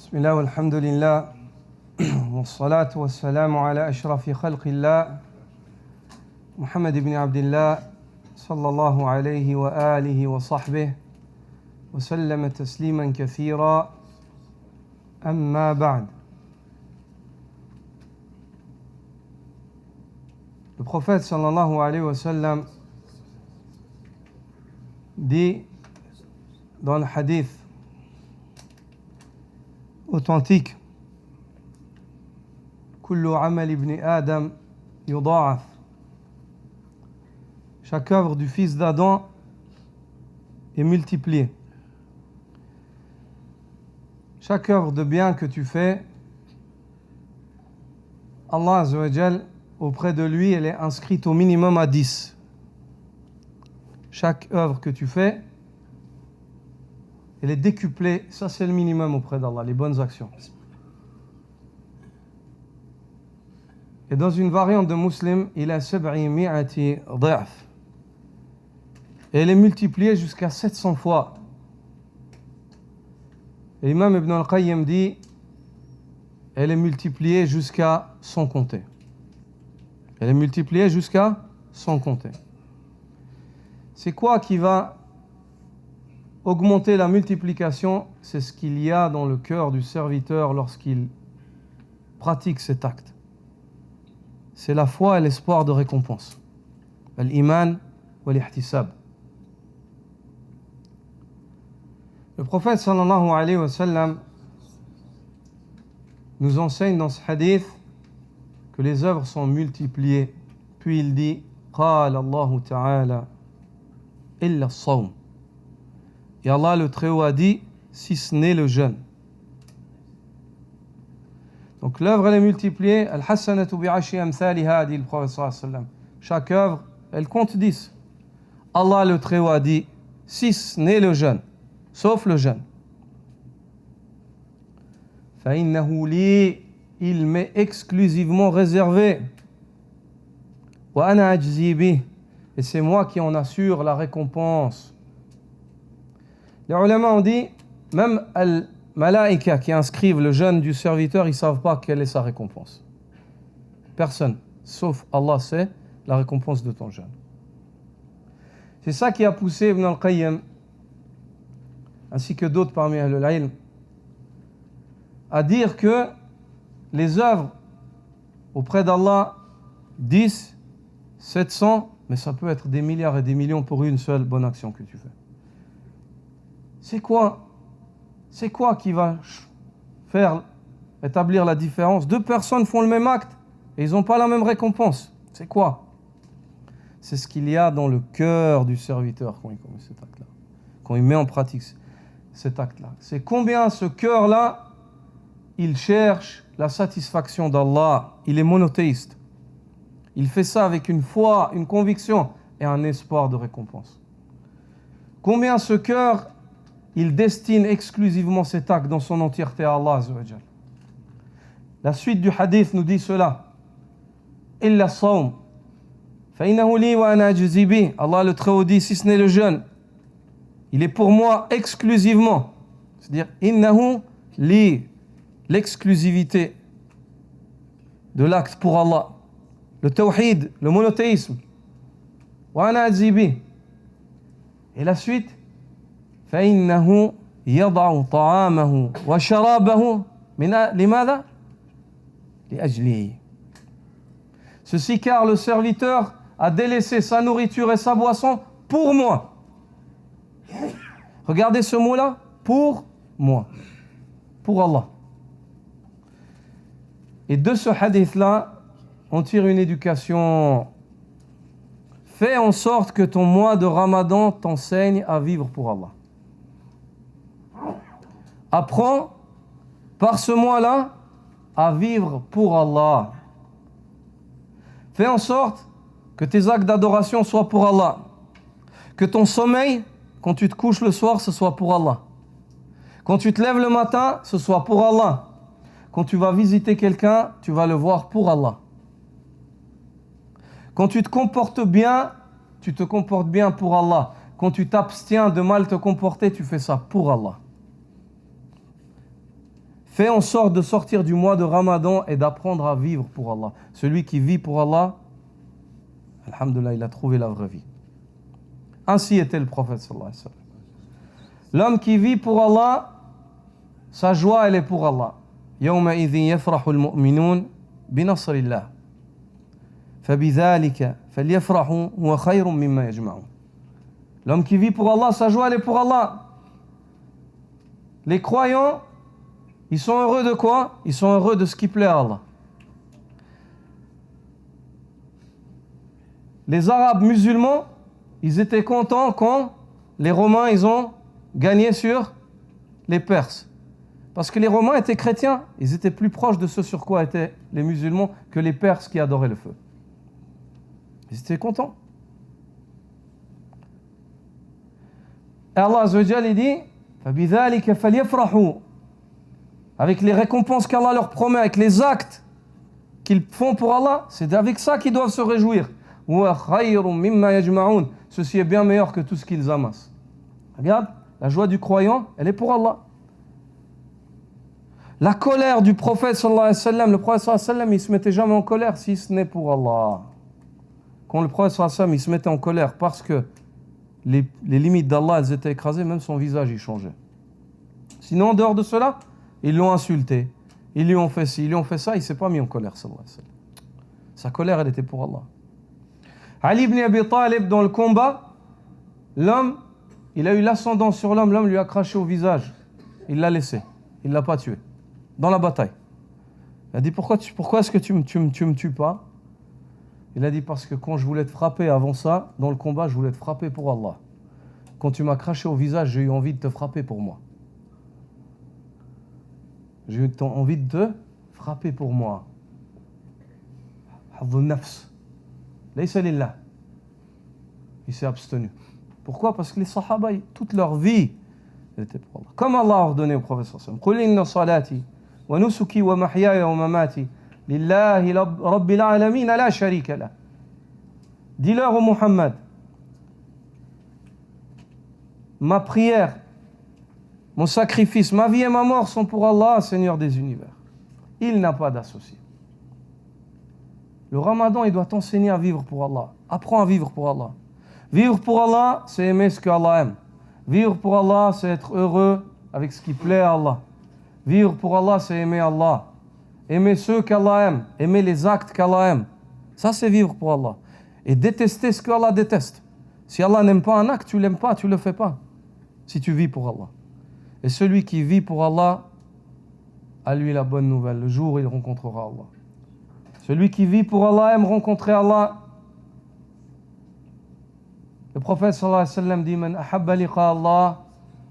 بسم الله والحمد لله والصلاة والسلام على أشرف خلق الله محمد بن عبد الله صلى الله عليه وآله وصحبه وسلم تسليما كثيرا أما بعد. Le prophète sallallahu alayhi wa sallam dit dans le hadith authentique: Kullu amal ibn Adam yuda'af. Chaque œuvre du fils d'Adam est multipliée. Chaque œuvre de bien que tu fais, Allah Azza wa Jal, auprès de lui, elle est inscrite au minimum à 10. Chaque œuvre que tu fais, elle est décuplée. Ça, c'est le minimum auprès d'Allah, les bonnes actions. Et dans une variante de Muslim, il a 700 dha'f. Et elle est multipliée jusqu'à 700 fois. Et l'imam Ibn al-Qayyim dit, elle est multipliée jusqu'à sans compter. Elle est multipliée jusqu'à sans compter. C'est quoi qui va augmenter la multiplication? C'est ce qu'il y a dans le cœur du serviteur lorsqu'il pratique cet acte. C'est la foi et l'espoir de récompense. Al-iman wa l'ihtisab. Le prophète sallallahu alayhi wa sallam nous enseigne dans ce hadith que les œuvres sont multipliées. Puis il dit: Qala Allahu ta'ala illa as-sawm. Et Allah le Très-Haut a dit, si ce n'est le jeûne. Donc l'œuvre elle est multipliée. Al-hasanatu bi'ashri amthaliha, dit le prophète sallallahu alayhi wa sallam. Chaque œuvre, elle compte 10. Allah le Très-Haut a dit, si ce n'est le jeûne, sauf le jeûne. فَإِنَّهُ لِي, il m'est exclusivement réservé. وَأَنَا أَجْزِي بِهِ, et c'est moi qui en assure la récompense. Les ulama ont dit, même al-malaïka qui inscrivent le jeûne du serviteur, ils ne savent pas quelle est sa récompense. Personne, sauf Allah sait la récompense de ton jeûne. C'est ça qui a poussé Ibn al-Qayyim, ainsi que d'autres parmi Ahlul Ilm, à dire que les œuvres auprès d'Allah, 10, 700, mais ça peut être des milliards et des millions pour une seule bonne action que tu fais. C'est quoi qui va établir la différence? Deux personnes font le même acte et ils n'ont pas la même récompense. C'est quoi? C'est ce qu'il y a dans le cœur du serviteur quand il commet cet acte-là, quand il met en pratique cet acte-là. C'est combien ce cœur-là, il cherche la satisfaction d'Allah. Il est monothéiste. Il fait ça avec une foi, une conviction et un espoir de récompense. Combien ce cœur, il destine exclusivement cet acte dans son entièreté à Allah Azza wa Jal. La suite du hadith nous dit cela. Illa as-sawm. فَإِنَّهُ لِي وَأَنَا أَجْزِي بِهِ. Allah le Très-Haut dit, si ce n'est le jeûne, il est pour moi exclusivement. C'est-à-dire, innahu li, l'exclusivité de l'acte pour Allah. Le tawhid, le monothéisme. Wa ana ajzi bih. Et la suite, فإنه يضع طعامه وشرابه لماذا؟ لأجله. Ceci car le serviteur a délaissé sa nourriture et sa boisson pour moi. Regardez ce mot-là, pour moi, pour Allah. Et de ce hadith-là, on tire une éducation. Fais en sorte que ton mois de Ramadan t'enseigne à vivre pour Allah. Apprends par ce mois-là à vivre pour Allah. Fais en sorte que tes actes d'adoration soient pour Allah. Que ton sommeil, quand tu te couches le soir, ce soit pour Allah. Quand tu te lèves le matin, ce soit pour Allah. Quand tu vas visiter quelqu'un, tu vas le voir pour Allah. Quand tu te comportes bien, tu te comportes bien pour Allah. Quand tu t'abstiens de mal te comporter, tu fais ça pour Allah. Fais en sorte de sortir du mois de Ramadan et d'apprendre à vivre pour Allah. Celui qui vit pour Allah, alhamdoulilah, il a trouvé la vraie vie. Ainsi était le prophète sallallahu alayhi wa sallam. L'homme qui vit pour Allah, sa joie, elle est pour Allah. يومئذ يفرح المؤمنون بنصر الله فبذلك فليفرحوا هو خير مما يجمعون. L'homme qui vit pour Allah, sa joie, elle est pour Allah. Les croyants, ils sont heureux de quoi? Ils sont heureux de ce qui plaît à Allah. Les Arabes musulmans, ils étaient contents quand les Romains, ils ont gagné sur les Perses. Parce que les Romains étaient chrétiens, ils étaient plus proches de ce sur quoi étaient les musulmans que les Perses qui adoraient le feu. Ils étaient contents. Et Allah Azza wa Jalla, il dit فَبِذَلِكَ فَلْيَفْرَحُوا. Avec les récompenses qu'Allah leur promet, avec les actes qu'ils font pour Allah, c'est avec ça qu'ils doivent se réjouir. وَهُوَ خَيْرٌ مِمَّا يَجْمَعُونَ. Ceci est bien meilleur que tout ce qu'ils amassent. Regarde, la joie du croyant, elle est pour Allah. La colère du prophète sallallahu alayhi wa sallam, le prophète sallallahu alayhi wa sallam, il se mettait jamais en colère si ce n'est pour Allah. Quand le prophète sallallahu alayhi wa sallam, il se mettait en colère parce que les limites d'Allah, elles étaient écrasées, même son visage, il changeait. Sinon, en dehors de cela, ils l'ont insulté, ils lui ont fait ci, ils lui ont fait ça, il ne s'est pas mis en colère, sallallahu alayhi wa sallam. Sa colère, elle était pour Allah. Ali ibn Abi Talib, dans le combat, l'homme, il a eu l'ascendant sur l'homme, l'homme lui a craché au visage. Il l'a laissé, il ne l'a pas tué. Dans la bataille. Il a dit, pourquoi est-ce que tu me tues pas? Il a dit, parce que quand je voulais te frapper avant ça, dans le combat, je voulais te frapper pour Allah. Quand tu m'as craché au visage, j'ai eu envie de te frapper pour moi. J'ai eu envie de te frapper pour moi. Hadhun nafs. Laysa lillah. Il s'est abstenu. Pourquoi? Parce que les sahaba, toute leur vie, était pour Allah. Comme Allah a ordonné au prophète sallallahu alayhi wa sallam, Qul inna salati wa nusuki wa mahyaya wa mamati lillahi rabbil alamin la sharika lah. Dis-leur au Muhammad, ma prière, mon sacrifice, ma vie et ma mort sont pour Allah, Seigneur des univers. Il n'a pas d'associé. Le Ramadan, il doit t'enseigner à vivre pour Allah. Apprends à vivre pour Allah. Vivre pour Allah, c'est aimer ce que Allah aime. Vivre pour Allah, c'est être heureux avec ce qui plaît à Allah. Vivre pour Allah, c'est aimer Allah. Aimer ceux qu'Allah aime. Aimer les actes qu'Allah aime. Ça, c'est vivre pour Allah. Et détester ce qu'Allah déteste. Si Allah n'aime pas un acte, tu ne l'aimes pas, tu ne le fais pas. Si tu vis pour Allah. Et celui qui vit pour Allah, à lui la bonne nouvelle. Le jour où il rencontrera Allah. Celui qui vit pour Allah aime rencontrer Allah. Le prophète sallallahu alayhi wa sallam dit Man ahabba liqa Allah,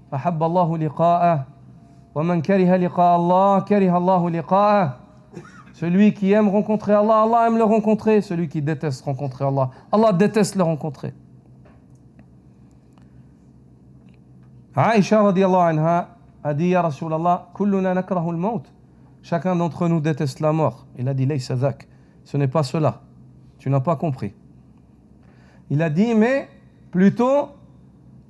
ahabba Allahu liqa'ah. Wa man kariha liqa Allah, kariha Allahu liqa'ah. Celui qui aime rencontrer Allah, Allah aime le rencontrer. Celui qui déteste rencontrer Allah, Allah déteste le rencontrer. Aïcha radiyallahu anha a dit Ya Rasulallah, kulluna nakrahu al-maut. Chacun d'entre nous déteste la mort. Il a dit Laysa dhak. Ce n'est pas cela. Tu n'as pas compris. Il a dit mais plutôt,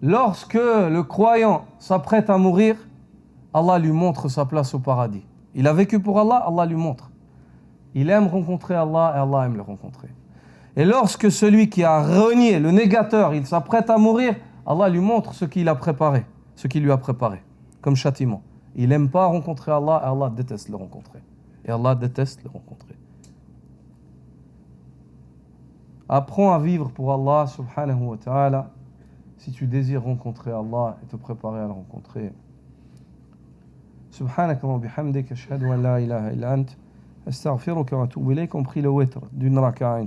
lorsque le croyant s'apprête à mourir, Allah lui montre sa place au paradis. Il a vécu pour Allah, Allah lui montre. Il aime rencontrer Allah et Allah aime le rencontrer. Et lorsque celui qui a renié, le négateur, il s'apprête à mourir, Allah lui montre ce qu'il a préparé, ce qu'il lui a préparé, comme châtiment. Il n'aime pas rencontrer Allah et Allah déteste le rencontrer. Et Allah déteste le rencontrer. Apprends à vivre pour Allah subhanahu wa ta'ala si tu désires rencontrer Allah et te préparer à le rencontrer. Subhanaka wa bihamdika ashhadu an la ilaha illa ant astaghfiruka wa atubu ilayk. On prie le witr d'une raka'a.